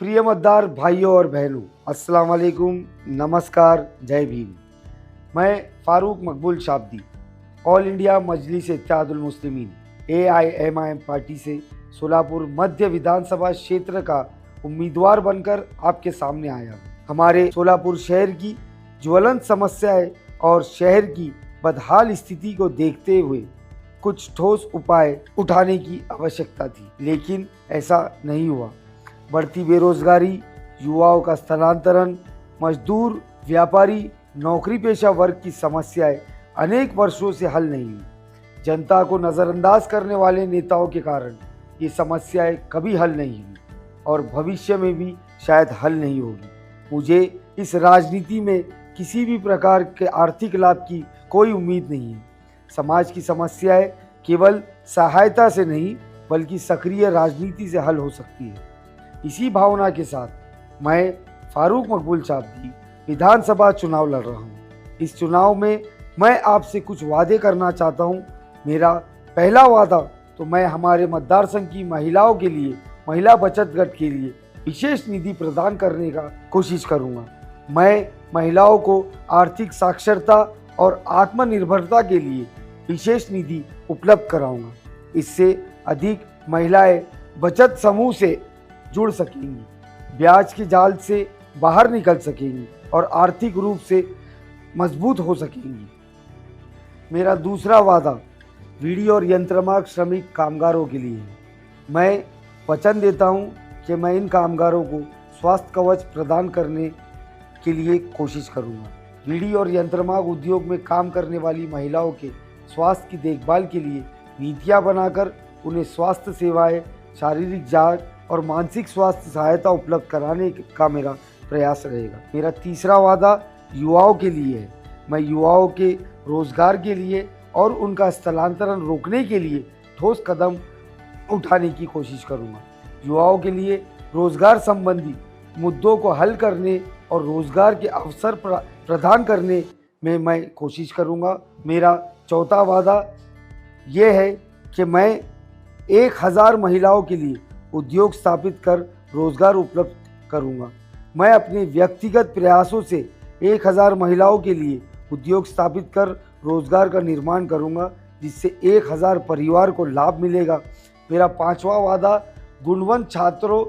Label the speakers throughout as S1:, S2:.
S1: प्रिय मतदार भाइयों और बहनों, अस्सलाम वालेकुम, नमस्कार, जय भीम। मैं फारूक मकबूल शाब्दी ऑल इंडिया मजलिस इत्तेहादुल मुस्लिमीन AIMIM पार्टी से सोलापुर मध्य विधानसभा क्षेत्र का उम्मीदवार बनकर आपके सामने आया। हमारे सोलापुर शहर की ज्वलंत समस्याएं और शहर की बदहाल स्थिति को देखते हुए कुछ ठोस उपाय उठाने की आवश्यकता थी, लेकिन ऐसा नहीं हुआ। बढ़ती बेरोजगारी, युवाओं का स्थलांतरण, मजदूर, व्यापारी, नौकरी पेशा वर्ग की समस्याएं अनेक वर्षों से हल नहीं हुई। जनता को नज़रअंदाज करने वाले नेताओं के कारण ये समस्याएं कभी हल नहीं हुई और भविष्य में भी शायद हल नहीं होगी। मुझे इस राजनीति में किसी भी प्रकार के आर्थिक लाभ की कोई उम्मीद नहीं है। समाज की समस्याएं केवल सहायता से नहीं बल्कि सक्रिय राजनीति से हल हो सकती है। इसी भावना के साथ मैं फारूक मकबूल शाब्दी विधानसभा चुनाव लड़ रहा हूँ। इस चुनाव में मैं आपसे कुछ वादे करना चाहता हूँ। मेरा पहला वादा तो मैं हमारे मतदार संघ की महिलाओं के लिए, महिला बचत गट के लिए विशेष निधि प्रदान करने का कोशिश करूँगा। मैं महिलाओं को आर्थिक साक्षरता और आत्मनिर्भरता के लिए विशेष निधि उपलब्ध कराऊंगा। इससे अधिक महिलाएं बचत समूह से जुड़ सकेंगी, ब्याज के जाल से बाहर निकल सकेंगी और आर्थिक रूप से मजबूत हो सकेंगी। मेरा दूसरा वादा बीड़ी और यंत्रमाग श्रमिक कामगारों के लिए है। मैं वचन देता हूं कि मैं इन कामगारों को स्वास्थ्य कवच प्रदान करने के लिए कोशिश करूंगा। बीड़ी और यंत्रमाग उद्योग में काम करने वाली महिलाओं के स्वास्थ्य की देखभाल के लिए नीतियां बनाकर उन्हें स्वास्थ्य सेवाएं, शारीरिक जांच और मानसिक स्वास्थ्य सहायता उपलब्ध कराने का मेरा प्रयास रहेगा। मेरा तीसरा वादा युवाओं के लिए है। मैं युवाओं के रोजगार के लिए और उनका स्थलांतरण रोकने के लिए ठोस कदम उठाने की कोशिश करूंगा। युवाओं के लिए रोजगार संबंधी मुद्दों को हल करने और रोजगार के अवसर प्रदान करने में मैं कोशिश करूंगा। मेरा चौथा वादा यह है कि मैं 1000 महिलाओं के लिए उद्योग स्थापित कर रोजगार उपलब्ध करूंगा। मैं अपने व्यक्तिगत प्रयासों से 1000 महिलाओं के लिए उद्योग स्थापित कर रोजगार का निर्माण करूंगा, जिससे 1000 परिवार को लाभ मिलेगा। मेरा पांचवा वादा गुणवंत छात्रों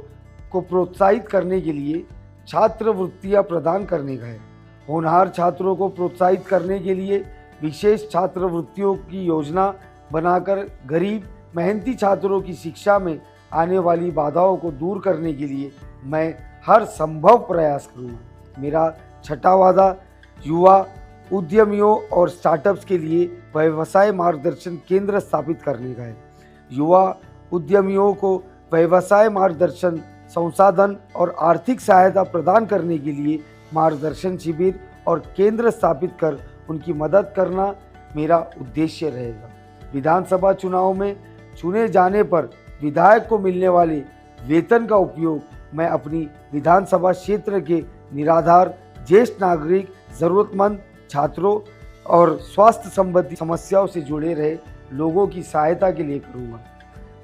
S1: को प्रोत्साहित करने के लिए छात्रवृत्तियां प्रदान करने का है। होनहार छात्रों को प्रोत्साहित करने के लिए विशेष छात्रवृत्तियों की योजना बनाकर गरीब मेहनती छात्रों की शिक्षा में आने वाली बाधाओं को दूर करने के लिए मैं हर संभव प्रयास करूँगा। मेरा छठा वादा युवा उद्यमियों और स्टार्टअप्स के लिए व्यवसाय मार्गदर्शन केंद्र स्थापित करने का है। युवा उद्यमियों को व्यवसाय मार्गदर्शन, संसाधन और आर्थिक सहायता प्रदान करने के लिए मार्गदर्शन शिविर और केंद्र स्थापित कर उनकी मदद करना मेरा उद्देश्य रहेगा। विधानसभा चुनाव में चुने जाने पर विधायक को मिलने वाले वेतन का उपयोग मैं अपनी विधानसभा क्षेत्र के निराधार, ज्येष्ठ नागरिक, जरूरतमंद छात्रों और स्वास्थ्य संबंधी समस्याओं से जुड़े रहे लोगों की सहायता के लिए करूँगा।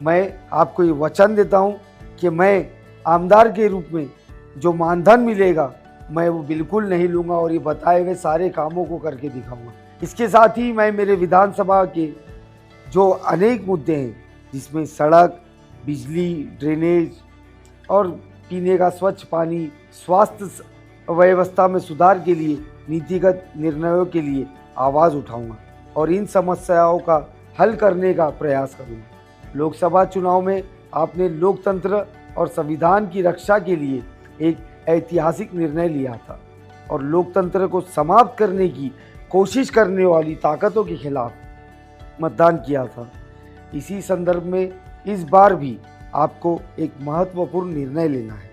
S1: मैं आपको ये वचन देता हूँ कि मैं आमदार के रूप में जो मानधन मिलेगा मैं वो बिल्कुल नहीं लूँगा और ये बताए हुए सारे कामों को करके दिखाऊँगा। इसके साथ ही मैं मेरे विधानसभा के जो अनेक मुद्दे हैं, जिसमें सड़क, बिजली, ड्रेनेज और पीने का स्वच्छ पानी, स्वास्थ्य व्यवस्था में सुधार के लिए नीतिगत निर्णयों के लिए आवाज़ उठाऊंगा और इन समस्याओं का हल करने का प्रयास करूंगा। लोकसभा चुनाव में आपने लोकतंत्र और संविधान की रक्षा के लिए एक ऐतिहासिक निर्णय लिया था और लोकतंत्र को समाप्त करने की कोशिश करने वाली ताकतों के खिलाफ मतदान किया था। इसी संदर्भ में इस बार भी आपको एक महत्वपूर्ण निर्णय लेना है।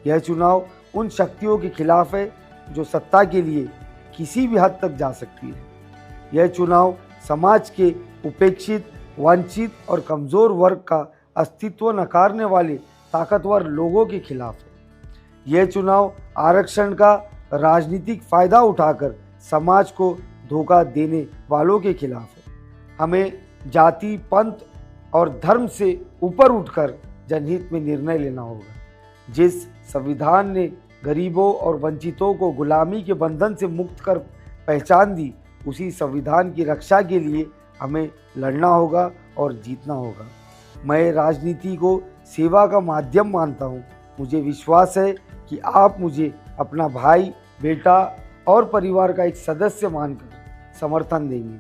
S1: यह चुनाव उन शक्तियों के खिलाफ है जो सत्ता के लिए किसी भी हद तक जा सकती है। यह चुनाव समाज के उपेक्षित, वंचित और कमज़ोर वर्ग का अस्तित्व नकारने वाले ताकतवर लोगों के खिलाफ है। यह चुनाव आरक्षण का राजनीतिक फायदा उठाकर समाज को धोखा देने वालों के खिलाफ है। हमें जाति, पंथ और धर्म से ऊपर उठकर जनहित में निर्णय लेना होगा। जिस संविधान ने गरीबों और वंचितों को गुलामी के बंधन से मुक्त कर पहचान दी, उसी संविधान की रक्षा के लिए हमें लड़ना होगा और जीतना होगा। मैं राजनीति को सेवा का माध्यम मानता हूँ। मुझे विश्वास है कि आप मुझे अपना भाई, बेटा और परिवार का एक सदस्य मानकर समर्थन देंगे।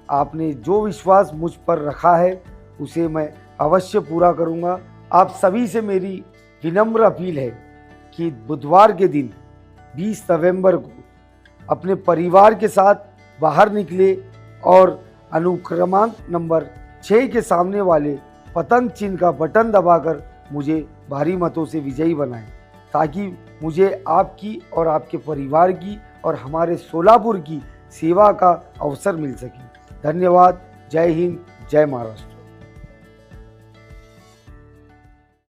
S1: आपने जो विश्वास मुझ पर रखा है उसे मैं अवश्य पूरा करूँगा। आप सभी से मेरी विनम्र अपील है कि बुधवार के दिन 20 नवंबर को अपने परिवार के साथ बाहर निकले और अनुक्रमांक नंबर 6 के सामने वाले पतंग चिन्ह का बटन दबाकर मुझे भारी मतों से विजयी बनाएं, ताकि मुझे आपकी और आपके परिवार की और हमारे सोलापुर की सेवा का अवसर मिल सके। धन्यवाद। जय हिंद, जय महाराष्ट्र।